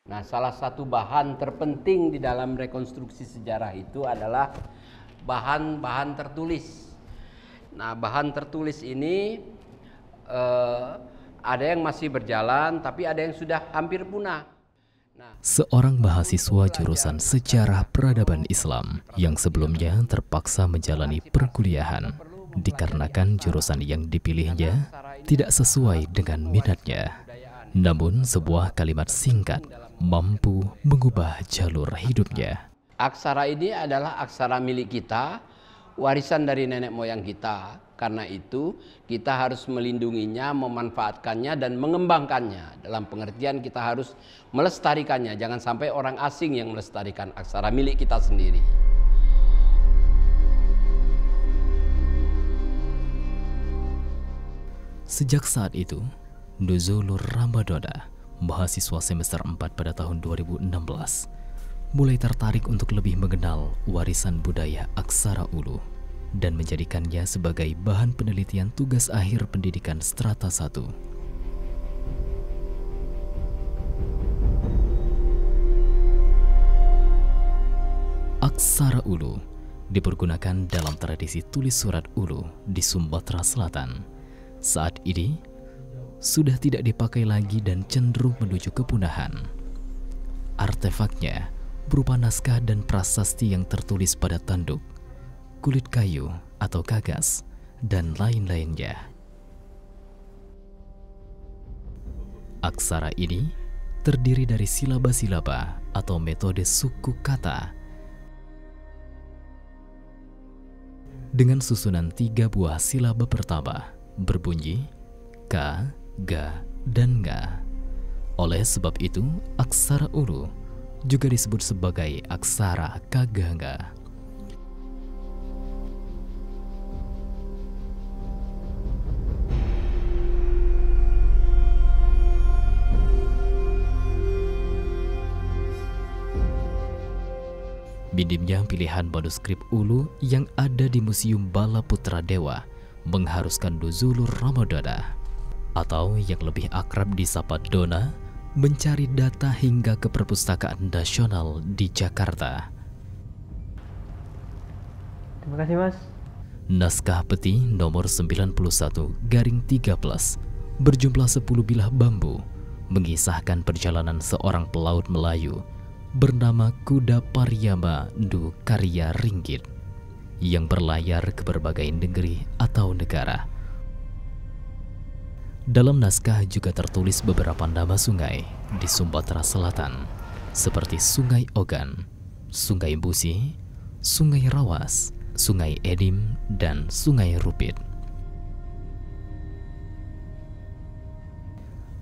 Nah, salah satu bahan terpenting di dalam rekonstruksi sejarah itu adalah bahan-bahan tertulis. Nah, bahan tertulis ini ada yang masih berjalan, tapi ada yang sudah hampir punah. Seorang mahasiswa jurusan Sejarah Peradaban Islam yang sebelumnya terpaksa menjalani perkuliahan dikarenakan jurusan yang dipilihnya tidak sesuai dengan minatnya. Namun sebuah kalimat singkat mampu mengubah jalur hidupnya. Aksara ini adalah aksara milik kita, warisan dari nenek moyang kita. Karena itu kita harus melindunginya, memanfaatkannya dan mengembangkannya. Dalam pengertian kita harus melestarikannya. Jangan sampai orang asing yang melestarikan aksara milik kita sendiri. Sejak saat itu, Nuzulur Ramadana, mahasiswa semester 4 pada tahun 2016, mulai tertarik untuk lebih mengenal warisan budaya aksara Ulu dan menjadikannya sebagai bahan penelitian tugas akhir pendidikan strata 1. Aksara Ulu dipergunakan dalam tradisi tulis surat Ulu di Sumatera Selatan. Saat ini sudah tidak dipakai lagi dan cenderung menuju kepunahan. Artefaknya berupa naskah dan prasasti yang tertulis pada tanduk, kulit kayu atau kagas, dan lain-lainnya. Aksara ini terdiri dari silaba-silaba atau metode suku kata dengan susunan 3 buah silaba pertama berbunyi ka, ga, dan nga. Oleh sebab itu, aksara Ulu juga disebut sebagai aksara kaganga. Minimnya pilihan manuskrip Ulu yang ada di Museum Bala Putra Dewa mengharuskan Nuzulur Ramadana, atau yang lebih akrab disapa Dona, mencari data hingga ke Perpustakaan Nasional di Jakarta. Terima kasih, Mas. Naskah peti nomor 91/13 berjumlah 10 bilah bambu mengisahkan perjalanan seorang pelaut Melayu bernama Kuda Paryama Ndu Karya Ringgit yang berlayar ke berbagai negeri atau negara. Dalam naskah juga tertulis beberapa nama sungai di Sumatera Selatan seperti Sungai Ogan, Sungai Busi, Sungai Rawas, Sungai Edim, dan Sungai Rupit.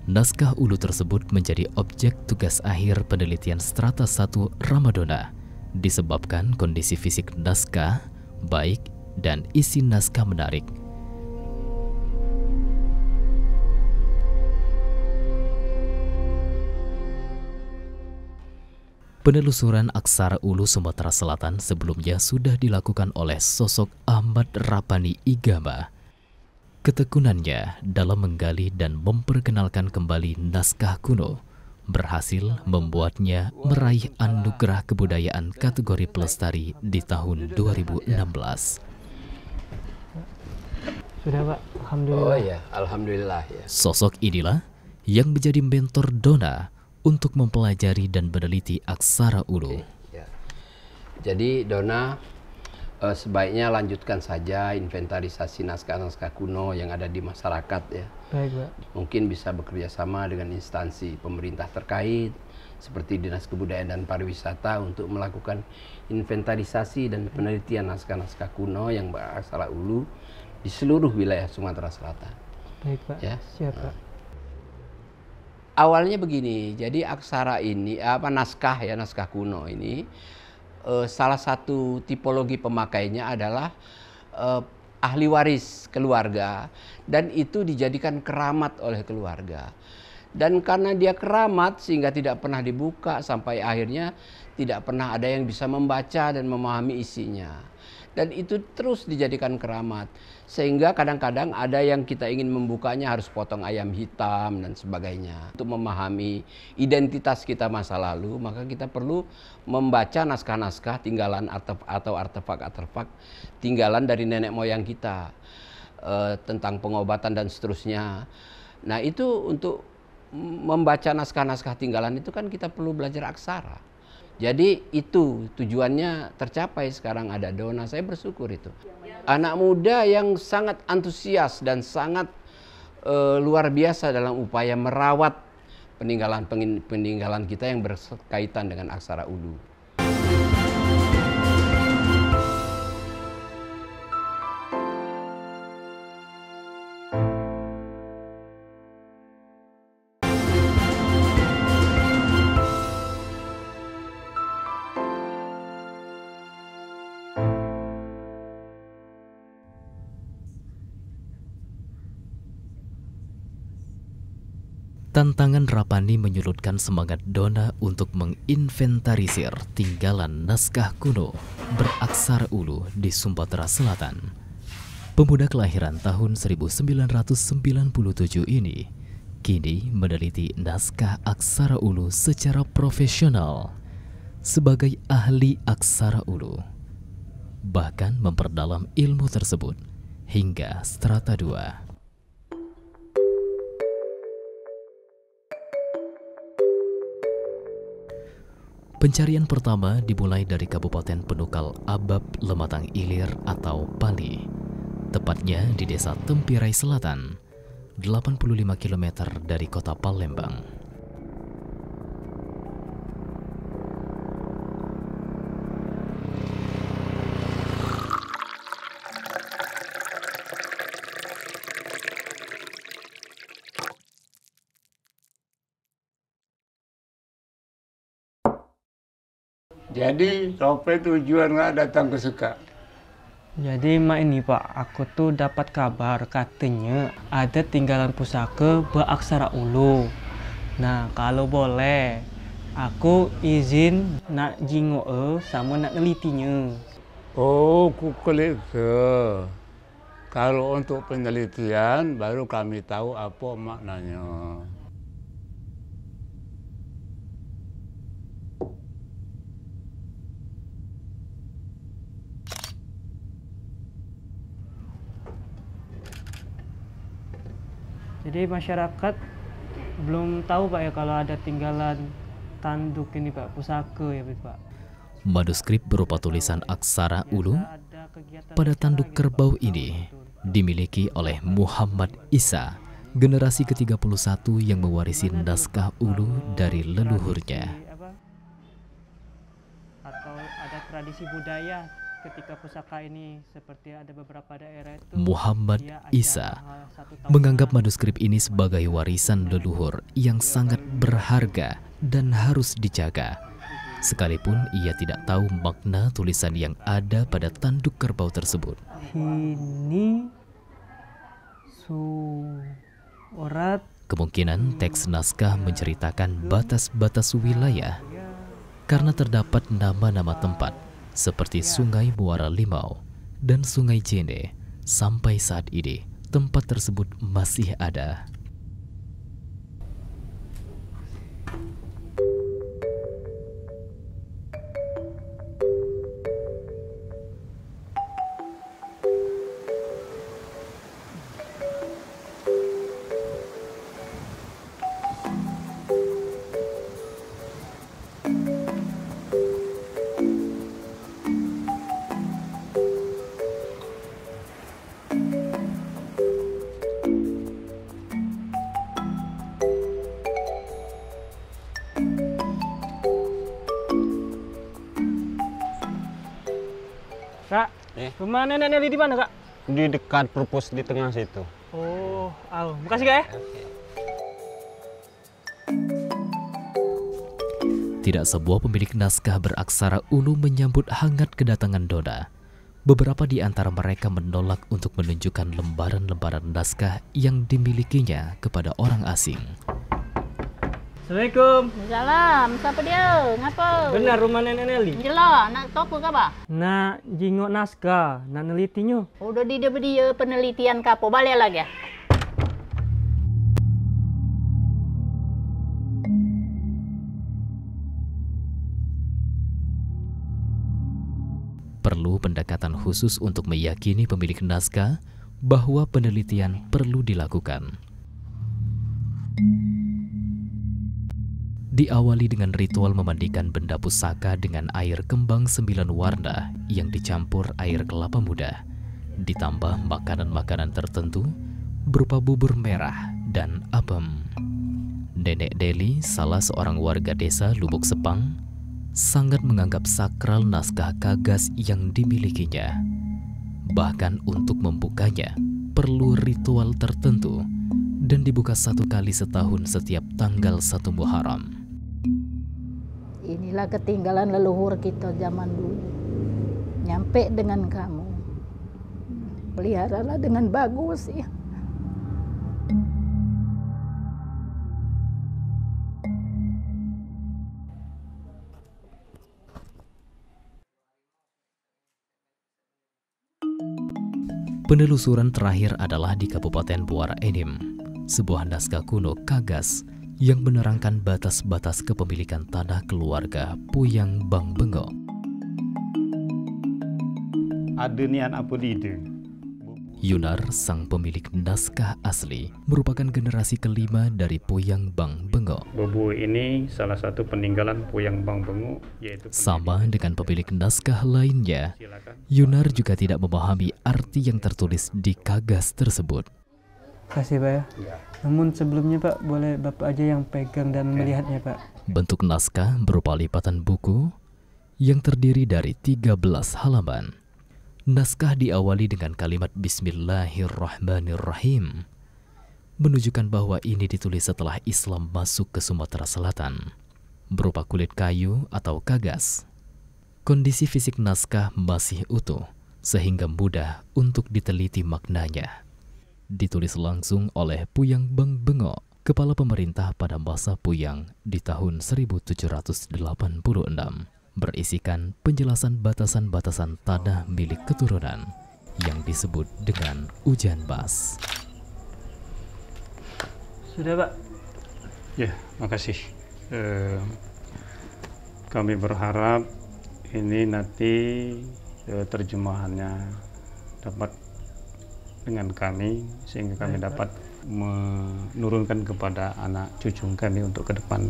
Naskah Ulu tersebut menjadi objek tugas akhir penelitian strata 1 Ramadana disebabkan kondisi fisik naskah baik dan isi naskah menarik. Penelusuran aksara Ulu Sumatera Selatan sebelumnya sudah dilakukan oleh sosok Ahmad Rapani Igama. Ketekunannya dalam menggali dan memperkenalkan kembali naskah kuno berhasil membuatnya meraih anugerah kebudayaan kategori pelestari di tahun 2016. Sudah, Pak. Alhamdulillah. Oh ya, alhamdulillah ya. Sosok inilah yang menjadi mentor Dona untuk mempelajari dan meneliti aksara Ulu. Ya. Jadi Dona sebaiknya lanjutkan saja inventarisasi naskah-naskah kuno yang ada di masyarakat ya. Baik, Pak. Mungkin bisa bekerja sama dengan instansi pemerintah terkait seperti Dinas Kebudayaan dan Pariwisata untuk melakukan inventarisasi dan penelitian naskah-naskah kuno yang beraksara Ulu di seluruh wilayah Sumatera Selatan. Baik, Pak. Ya. Siap, Pak. Awalnya begini, jadi aksara ini naskah kuno ini salah satu tipologi pemakainya adalah ahli waris keluarga dan itu dijadikan keramat oleh keluarga. Dan karena dia keramat sehingga tidak pernah dibuka sampai akhirnya tidak pernah ada yang bisa membaca dan memahami isinya. Dan itu terus dijadikan keramat. Sehingga kadang-kadang ada yang kita ingin membukanya harus potong ayam hitam dan sebagainya. Untuk memahami identitas kita masa lalu, maka kita perlu membaca naskah-naskah tinggalan atau artefak-artefak tinggalan dari nenek moyang kita, tentang pengobatan dan seterusnya. Nah, itu untuk membaca naskah-naskah tinggalan itu kan kita perlu belajar aksara. Jadi itu tujuannya tercapai, sekarang ada Dona, saya bersyukur itu. Anak muda yang sangat antusias dan sangat luar biasa dalam upaya merawat peninggalan kita yang berkaitan dengan aksara Ulu. Tantangan Rapani menyulutkan semangat Dona untuk menginventarisir tinggalan naskah kuno beraksara Ulu di Sumatera Selatan. Pemuda kelahiran tahun 1997 ini kini meneliti naskah aksara Ulu secara profesional sebagai ahli aksara Ulu, bahkan memperdalam ilmu tersebut hingga strata 2. Pencarian pertama dimulai dari Kabupaten Penukal Abab Lematang Ilir atau Pali, tepatnya di Desa Tempirai Selatan, 85 km dari kota Palembang. Jadi Rope tujuan nggak datang ke Suka. Jadi mak ini Pak, aku tuh dapat kabar katanya ada tinggalan pusaka beraksara Ulu. Nah kalau boleh, aku izin nak jingoe sama nak nelitinya. Oh, kukulik ke. Kalau untuk penelitian baru kami tahu apa maknanya. Jadi masyarakat belum tahu Pak ya kalau ada tinggalan tanduk ini Pak, pusaka ya Pak. Manuskrip berupa tulisan aksara Ulu pada tanduk kerbau ini dimiliki oleh Muhammad Isa, generasi ke-31 yang mewarisi naskah Ulu dari leluhurnya. Atau ada tradisi budaya ketika pusaka ini, seperti ada beberapa daerah itu Muhammad Isa menganggap manuskrip ini sebagai warisan leluhur yang sangat berharga dan harus dijaga, sekalipun ia tidak tahu makna tulisan yang ada pada tanduk kerbau tersebut. Ini surat. Kemungkinan teks naskah menceritakan batas-batas wilayah karena terdapat nama-nama tempat seperti Sungai Muara Limau dan Sungai Jene. Sampai saat ini tempat tersebut masih ada. Kak, rumah nenek Nelly di mana Kak? Di dekat perpus di tengah situ. Oh, makasih Kak ya. Tidak sebuah pemilik naskah beraksara Ulu menyambut hangat kedatangan Dona. Beberapa di antara mereka menolak untuk menunjukkan lembaran-lembaran naskah yang dimilikinya kepada orang asing. Assalamualaikum. Salam, siapa dia? Ngapa? Benar rumah Nenek Neli? Jelah, nak tahu apa khabar? Nak jingok naskah, nak nelitinya. Udah dia penelitian kapo, balik lagi. Perlu pendekatan khusus untuk meyakini pemilik naskah bahwa penelitian perlu dilakukan. Diawali dengan ritual memandikan benda pusaka dengan air kembang 9 warna yang dicampur air kelapa muda, ditambah makanan-makanan tertentu berupa bubur merah dan apem. Nenek Deli, salah seorang warga desa Lubuk Sepang, sangat menganggap sakral naskah Kagas yang dimilikinya. Bahkan untuk membukanya perlu ritual tertentu dan dibuka 1 kali setahun setiap tanggal 1 Muharram. Inilah ketinggalan leluhur kita zaman dulu. Nyampe dengan kamu. Peliharalah dengan bagus ya. Penelusuran terakhir adalah di Kabupaten Muara Enim, sebuah naskah kuno Kagas yang menerangkan batas-batas kepemilikan tanah keluarga Puyang Bang Bengo. Adenian apa ide? Yunar, sang pemilik naskah asli, merupakan generasi kelima dari Puyang Bang Bengo. Bobo ini salah satu peninggalan Puyang Bang Bengo, yaitu Sama dengan pemilik naskah lainnya, Yunar juga tidak memahami arti yang tertulis di Kagas tersebut. Kasih Pak ya. Namun sebelumnya Pak, boleh Bapak aja yang pegang dan melihatnya Pak. Bentuk naskah berupa lipatan buku yang terdiri dari 13 halaman. Naskah diawali dengan kalimat Bismillahirrahmanirrahim, menunjukkan bahwa ini ditulis setelah Islam masuk ke Sumatera Selatan, berupa kulit kayu atau kagas. Kondisi fisik naskah masih utuh, sehingga mudah untuk diteliti maknanya. Ditulis langsung oleh Puyang Bang Bengo, kepala pemerintah pada masa Puyang di tahun 1786, berisikan penjelasan batasan-batasan tanah milik keturunan yang disebut dengan Ujan Bas. Sudah Pak. Ya, makasih. Kami berharap ini nanti terjemahannya dapat dengan kami, sehingga kami dapat menurunkan kepada anak cucu kami untuk ke depan.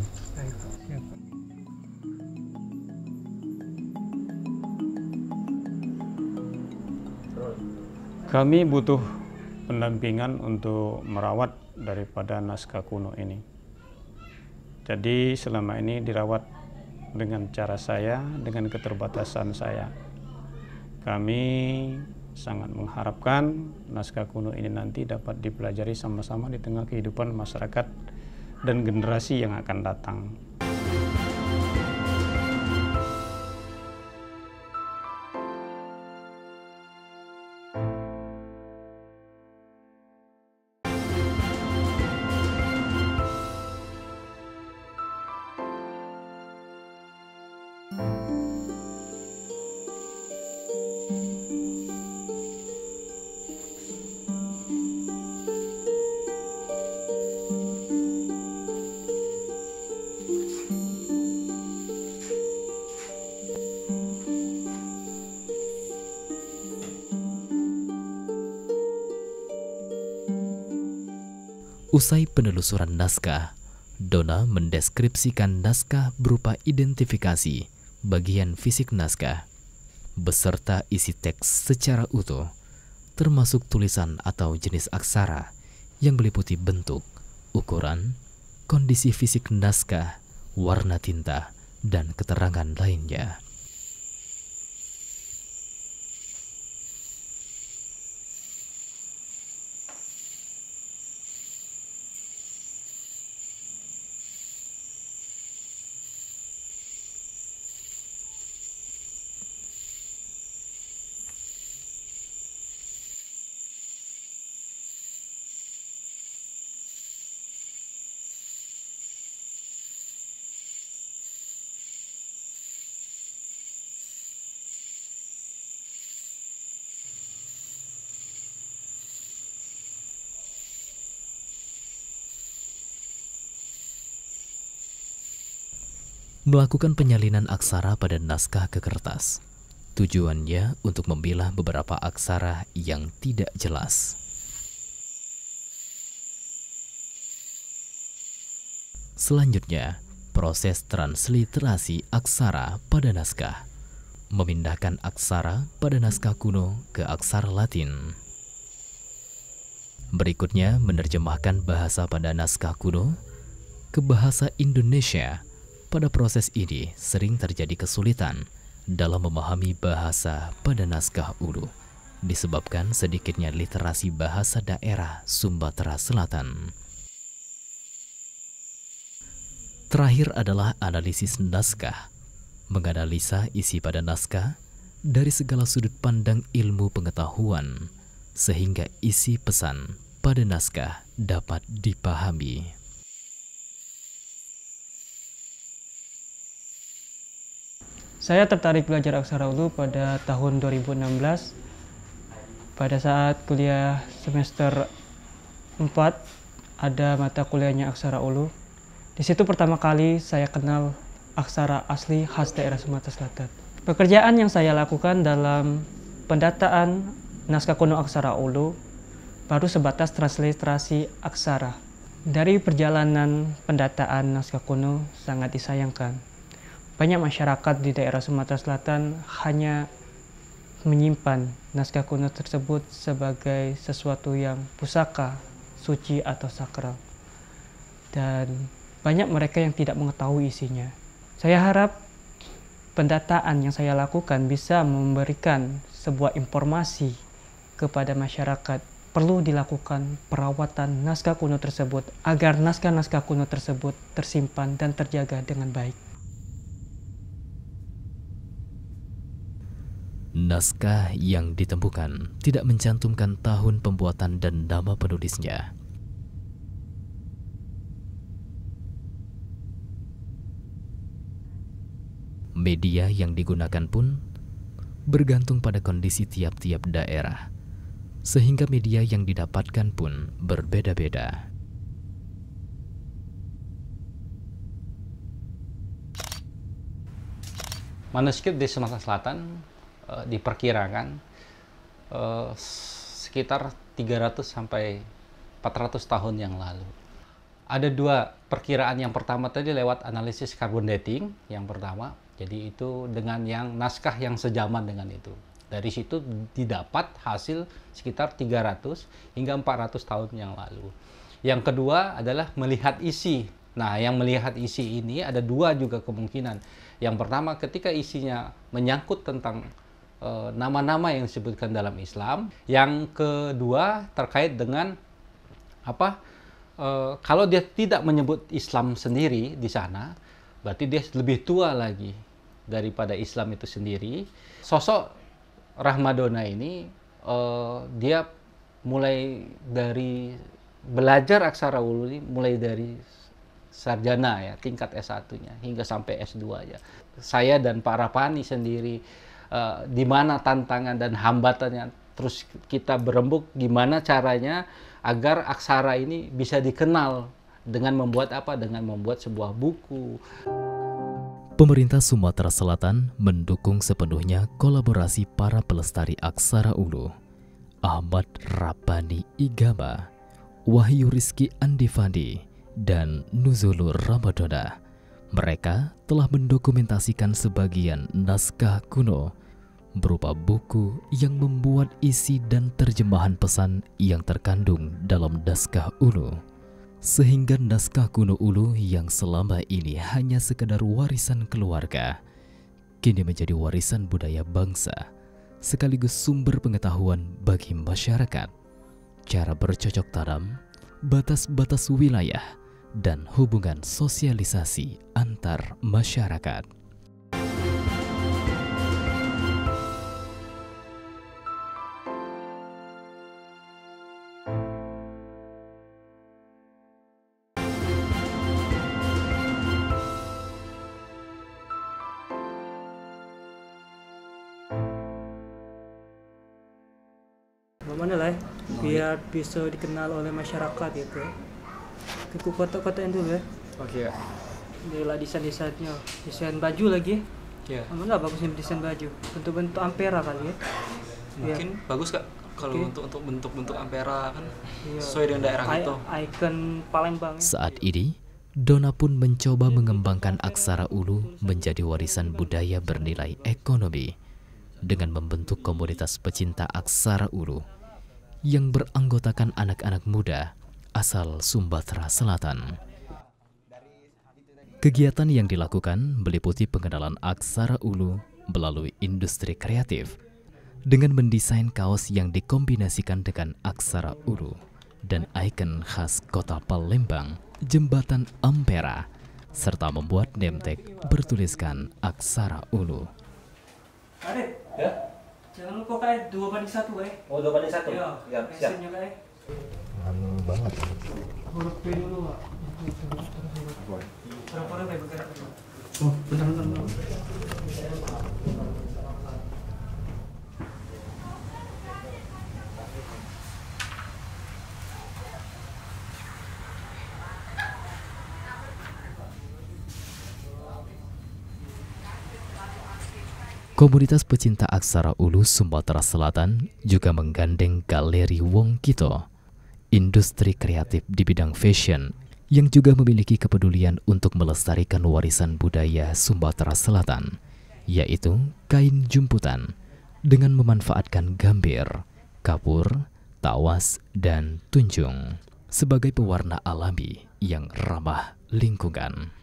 Kami butuh pendampingan untuk merawat daripada naskah kuno ini. Jadi selama ini dirawat dengan cara saya, dengan keterbatasan saya. Kami sangat mengharapkan naskah kuno ini nanti dapat dipelajari sama-sama di tengah kehidupan masyarakat dan generasi yang akan datang. Usai penelusuran naskah, Dona mendeskripsikan naskah berupa identifikasi bagian fisik naskah, beserta isi teks secara utuh, termasuk tulisan atau jenis aksara yang meliputi bentuk, ukuran, kondisi fisik naskah, warna tinta, dan keterangan lainnya. melakukan penyalinan aksara pada naskah ke kertas. Tujuannya untuk memilah beberapa aksara yang tidak jelas. Selanjutnya, proses transliterasi aksara pada naskah. Memindahkan aksara pada naskah kuno ke aksara Latin. Berikutnya, menerjemahkan bahasa pada naskah kuno ke bahasa Indonesia. Pada proses ini sering terjadi kesulitan dalam memahami bahasa pada naskah Ulu, disebabkan sedikitnya literasi bahasa daerah Sumatera Selatan. Terakhir adalah analisis naskah, menganalisa isi pada naskah dari segala sudut pandang ilmu pengetahuan, sehingga isi pesan pada naskah dapat dipahami. Saya tertarik belajar aksara Ulu pada tahun 2016 pada saat kuliah semester 4 ada mata kuliahnya aksara Ulu. Di situ pertama kali saya kenal aksara asli khas daerah Sumatera Selatan. Pekerjaan yang saya lakukan dalam pendataan naskah kuno aksara Ulu baru sebatas transliterasi aksara. Dari perjalanan pendataan naskah kuno sangat disayangkan. Banyak masyarakat di daerah Sumatera Selatan hanya menyimpan naskah kuno tersebut sebagai sesuatu yang pusaka, suci atau sakral. Dan banyak mereka yang tidak mengetahui isinya. Saya harap pendataan yang saya lakukan bisa memberikan sebuah informasi kepada masyarakat. Perlu dilakukan perawatan naskah kuno tersebut agar naskah-naskah kuno tersebut tersimpan dan terjaga dengan baik. Naskah yang ditemukan tidak mencantumkan tahun pembuatan dan nama penulisnya. Media yang digunakan pun bergantung pada kondisi tiap-tiap daerah, sehingga media yang didapatkan pun berbeda-beda. Manuskrip di Sumatera Selatan diperkirakan sekitar 300 sampai 400 tahun yang lalu. Ada dua perkiraan. Yang pertama tadi lewat analisis carbon dating yang pertama. Jadi itu dengan yang naskah yang sejaman dengan itu. Dari situ didapat hasil sekitar 300 hingga 400 tahun yang lalu. Yang kedua adalah melihat isi. Nah, yang melihat isi ini ada dua juga kemungkinan. Yang pertama, ketika isinya menyangkut tentang nama-nama yang disebutkan dalam Islam. Yang kedua, terkait dengan kalau dia tidak menyebut Islam sendiri di sana, berarti dia lebih tua lagi daripada Islam itu sendiri. Sosok Rahmadona ini dia mulai dari belajar aksara Ulu ini mulai dari sarjana ya, tingkat S1-nya hingga sampai S2 ya. Saya dan Pak Rapani sendiri di mana tantangan dan hambatannya, terus kita berembuk gimana caranya agar aksara ini bisa dikenal dengan membuat dengan membuat sebuah buku. Pemerintah Sumatera Selatan mendukung sepenuhnya kolaborasi para pelestari aksara Ulu, Ahmad Rabbani Igama, Wahyu Rizki Andifandi, dan Nuzulur Ramadona. Mereka telah mendokumentasikan sebagian naskah kuno berupa buku yang membuat isi dan terjemahan pesan yang terkandung dalam naskah Ulu. Sehingga naskah kuno Ulu yang selama ini hanya sekedar warisan keluarga, kini menjadi warisan budaya bangsa, sekaligus sumber pengetahuan bagi masyarakat, cara bercocok tanam, batas-batas wilayah, dan hubungan sosialisasi antar masyarakat. Bagaimana lah biar bisa dikenal oleh masyarakat gitu. Ke kota-kota yang dulu ya. Oke. Inilah desain-desainnya, desain baju lagi. Ya. Mana bagusnya desain baju? Bentuk-bentuk ampera kali ya. Mungkin bagus Kak kalau untuk bentuk-bentuk ampera kan Iya. sesuai dengan daerah itu. Ikon Palembang. Saat ini, Dona pun mencoba mengembangkan aksara ulu menjadi warisan budaya bernilai ekonomi dengan membentuk komunitas pecinta aksara ulu yang beranggotakan anak-anak muda asal Sumatera Selatan. Kegiatan yang dilakukan meliputi pengenalan aksara ulu melalui industri kreatif dengan mendesain kaos yang dikombinasikan dengan aksara ulu dan ikon khas kota Palembang, jembatan Ampera, serta membuat name tag bertuliskan aksara ulu. Adit, Ya? jangan lupa kayak 2:1 kayak. Oh, 2:1. Iya, Ya, siap. mesinnya kayak. Anu banget. Huruf P dulu, Pak. Berapa kayak bergerak? Oh, bentar. Komunitas pecinta aksara ulu Sumatera Selatan juga menggandeng Galeri Wong Kito, industri kreatif di bidang fashion yang juga memiliki kepedulian untuk melestarikan warisan budaya Sumatera Selatan, yaitu kain jumputan dengan memanfaatkan gambir, kapur, tawas, dan tunjung sebagai pewarna alami yang ramah lingkungan.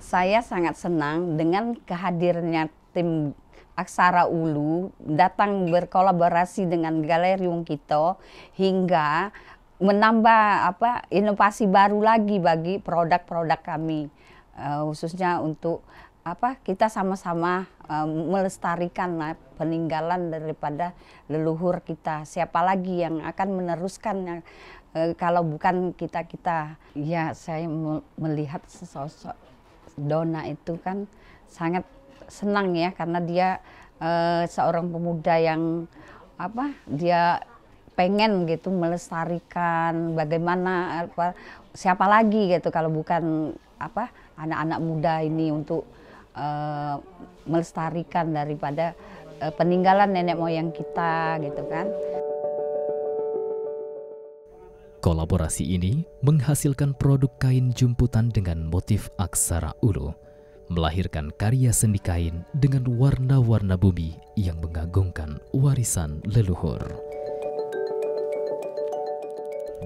Saya sangat senang dengan kehadirannya tim Aksara Ulu datang berkolaborasi dengan Galeri Wong Kito hingga menambah inovasi baru lagi bagi produk-produk kami, khususnya untuk kita sama-sama melestarikan peninggalan daripada leluhur kita. Siapa lagi yang akan meneruskannya kalau bukan kita-kita? Ya, saya melihat sosok Dona itu kan sangat senang ya, karena dia seorang pemuda yang dia pengen gitu melestarikan bagaimana siapa lagi gitu kalau bukan anak-anak muda ini untuk melestarikan daripada peninggalan nenek moyang kita gitu kan. Kolaborasi ini menghasilkan produk kain jumputan dengan motif aksara ulu, melahirkan karya seni kain dengan warna-warna bumi yang mengagungkan warisan leluhur.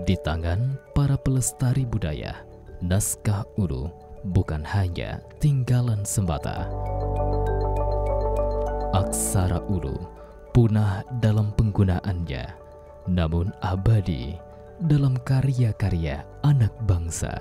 Di tangan para pelestari budaya, naskah ulu bukan hanya tinggalan semata. Aksara ulu punah dalam penggunaannya, namun abadi dalam karya-karya anak bangsa.